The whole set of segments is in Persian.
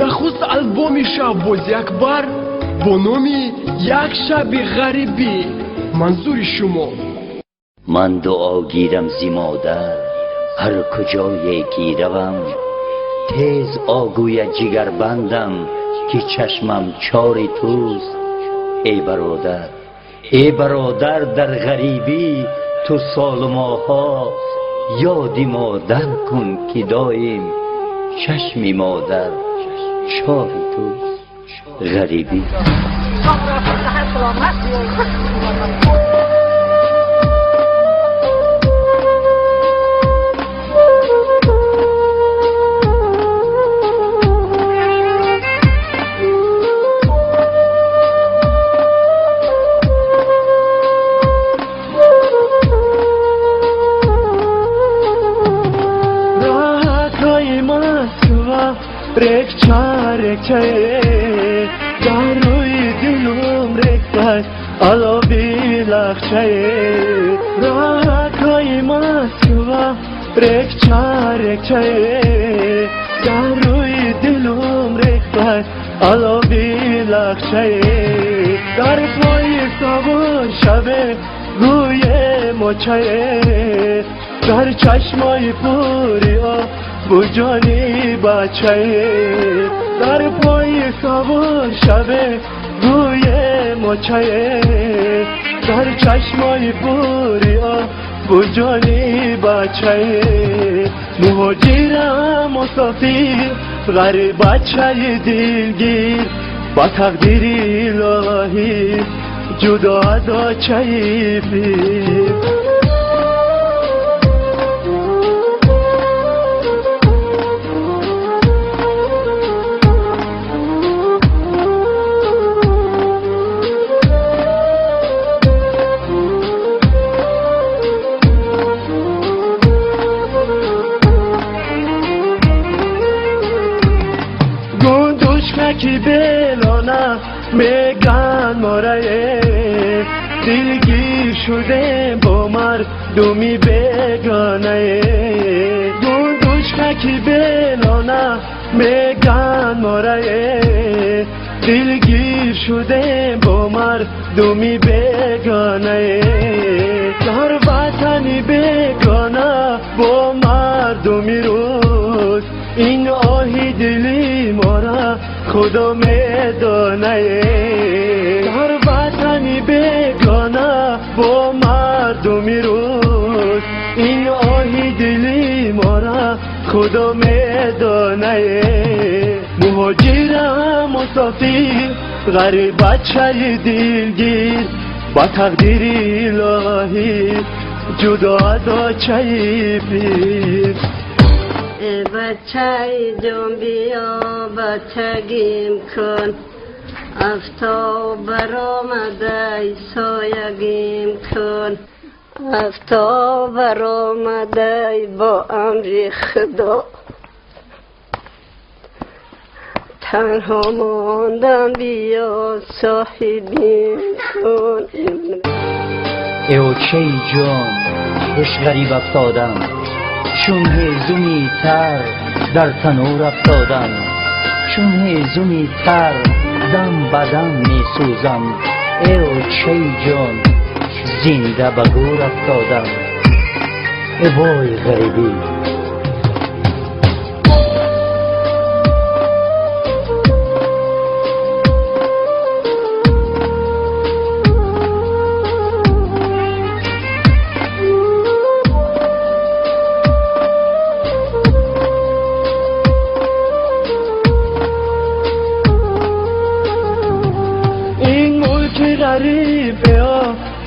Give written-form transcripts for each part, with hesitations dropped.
нахуст албоми Шаҳбози Акбар бо номи Як шаби ғарибӣ. манзури шумо. من دعا گیرم زی مادر هر کجای گیروم، تیز آگوی جگر بندم که چشمم چاری توست. ای برادر در غریبی تو سال ماها، یادی مادر کن که دایم چشمی مادر چاری توست. غریبی ریکچه در روی دلم ریکته علابی لخچه راکای مسکوه ریکچه در روی دلم ریکته علابی لخچه در پای سوار شبه روی مچه در چشمای پوری بجانی بچه در پای سوار شبه روی مچه در چشمای پوری بجانی بچه مهاجرم مسافر غریب بچه دلگیر با تقدیر الهی جدا از آچه پیر کی بلانه میگن ماره دلگیر شده با مردمی بگانه دوشکی بلانه میگن ماره دلگیر شده با مردمی بگانه در وطنی بگانه با مردمی روز این آهی دلی ماره خدا میدانه در وطنی بگانه با مردمی روز این آهی دلی ماره خدا میدانه مهاجرم مسافر غریب بچه دلگیر با تقدیر الهی جدا از آچه پیر بچه جون بیا بچگیم کن افتاب برآمده سایگیم کن افتاب برآمده با امر خدا تنها ماندم بیا صاحبیم کن ای چه جان خوش غریب افتادم چون هیزمی تر در تنور افتادم چون هیزمی تر دم بدم می سوزم ای چه جان زنده به گور افتادم ای وای غریبی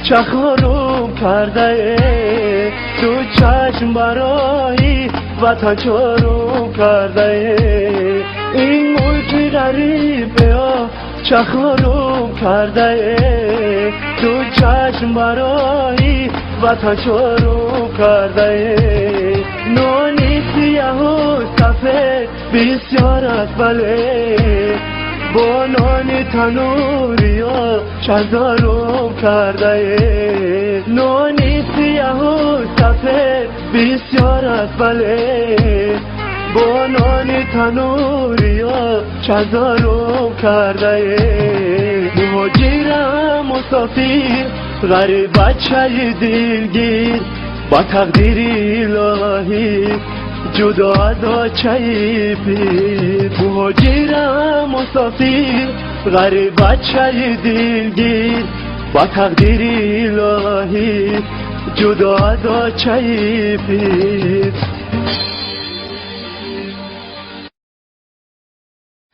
چه خانوم کرده تو چشم برای وطن چارم کرده این ملک غریبه چه خانوم کرده تو چشم برای وطن چارم کرده نانی سیاه و سفید بسیار از بله با نان تنوری ها چندارم کرده نانی سیاه و سفید بسیار از بله با نان تنوری ها چزارم کرده مهاجرم مسافر غریب بچه دلگیر با تقدیر الهی جدا از آچه پیر مهاجرم مسافر غریب بچه دلگیر با تقدیر الهی جدا از آچه پیر